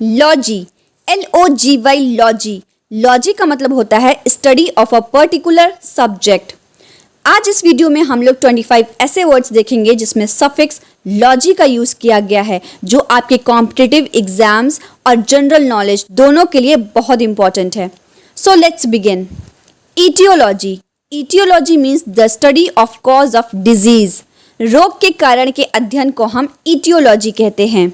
Logy, LOGY, logy. Logy का मतलब होता है study of a particular subject. आज इस वीडियो में हम लोग 25 ऐसे वर्ड्स देखेंगे जिसमें सफिक्स लॉजी का यूज़ किया गया है, जो आपके कॉम्पिटिटिव एग्जाम्स और जनरल नॉलेज दोनों के लिए बहुत इंपॉर्टेंट है। So let's begin. Aetiology, aetiology means the study of cause of disease. रोग के कारण के अध्ययन को हम ईटियोलॉजी कहते हैं।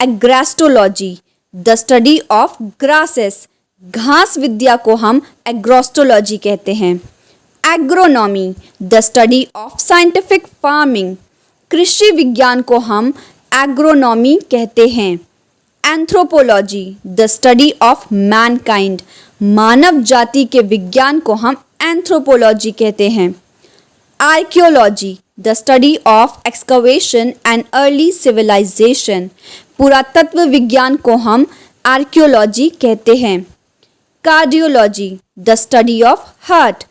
Agrostology, the study of grasses. घास विद्या को हम एग्रोस्टोलॉजी कहते हैं। Agronomy, the study of scientific farming. कृषि विज्ञान को हम एग्रोनॉमी कहते हैं। Anthropology, the study of mankind. मानव जाति के विज्ञान को हम एंथ्रोपोलॉजी कहते हैं। Archaeology, the study of excavation and early civilisation. पुरातत्व विज्ञान को हम आर्कियोलॉजी कहते हैं। Cardiology, the study of heart.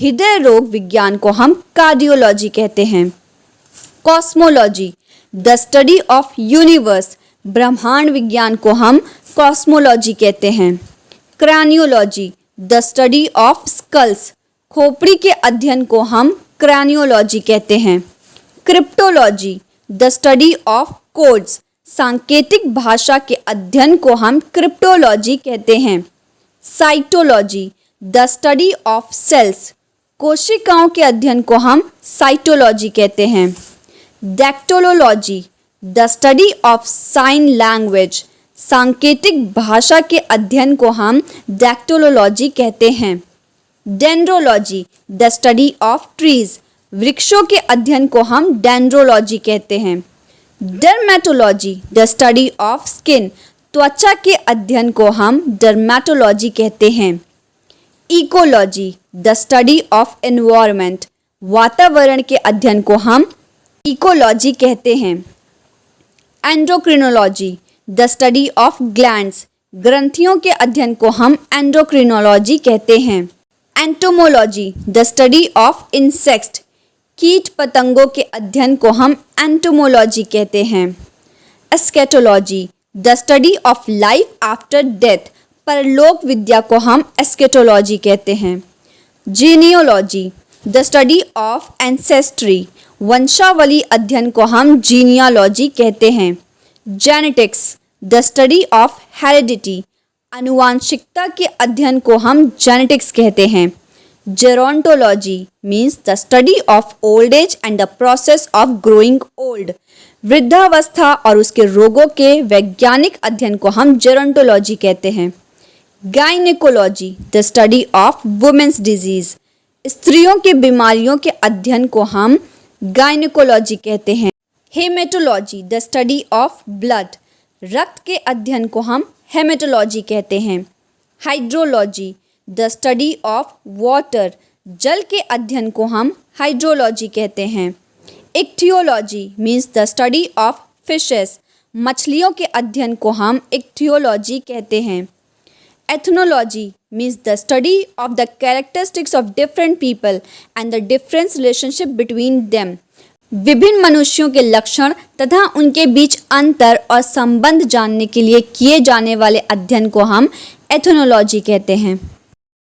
हृदय रोग विज्ञान को हम कार्डियोलॉजी कहते हैं। Cosmology, the study of universe. ब्रह्मांड विज्ञान को हम कॉस्मोलॉजी कहते हैं। Craniology, the study of skulls. खोपड़ी के अध्ययन को हम क्रैनियोलॉजी कहते हैं। Cryptology, the study of codes. सांकेतिक भाषा के अध्ययन को हम क्रिप्टोलॉजी कहते हैं। Cytology, the study of cells. कोशिकाओं के अध्ययन को हम साइटोलॉजी कहते हैं। Dactylology, the study of sign language. सांकेतिक भाषा के अध्ययन को हम डैक्टोलॉजी कहते हैं। Dendrology, the study of trees. वृक्षों के अध्ययन को हम डेंड्रोलॉजी कहते हैं। Dermatology, the study of skin. त्वचा के अध्ययन को हम डर्मेटोलॉजी कहते हैं। Ecology, the study of environment. वातावरण के अध्ययन को हम इकोलॉजी कहते हैं। Endocrinology, the study of glands. ग्रंथियों के अध्ययन को हम एंडोक्रिनोलॉजी कहते हैं। Entomology, the study of insects. कीट पतंगों के अध्ययन को हम एंटोमोलॉजी कहते हैं। Eschatology, the study of life after death. परलोक विद्या को हम एस्केटोलॉजी कहते हैं। Genealogy, the study of ancestry. वंशावली अध्ययन को हम जीनियोलॉजी कहते हैं। Genetics, the study of heredity. आनुवांशिकता के अध्ययन को हम जेनेटिक्स कहते हैं। Gerontology means the study of old age and the process of growing old. वृद्धावस्था और उसके रोगों के वैज्ञानिक अध्ययन को हम जेरोंटोलॉजी कहते हैं। Gynaecology, the study of women's disease. स्त्रियों के बीमारियों के अध्ययन को हम गायनेकोलॉजी कहते हैं। Haematology, the study of blood. रक्त के अध्ययन को हम हेमेटोलॉजी कहते हैं। Hydrology, the study of water. जल के अध्ययन को हम हाइड्रोलॉजी कहते हैं। Ichthyology means the study of fishes. मछलियों के अध्ययन को हम इक्थियोलॉजी कहते हैं। Ethnology means the study of the characteristics of different people and the difference relationship between them. विभिन्न मनुष्यों के लक्षण तथा उनके बीच अंतर और संबंध जानने के लिए किए जाने वाले अध्ययन को हम एथनोलॉजी कहते हैं।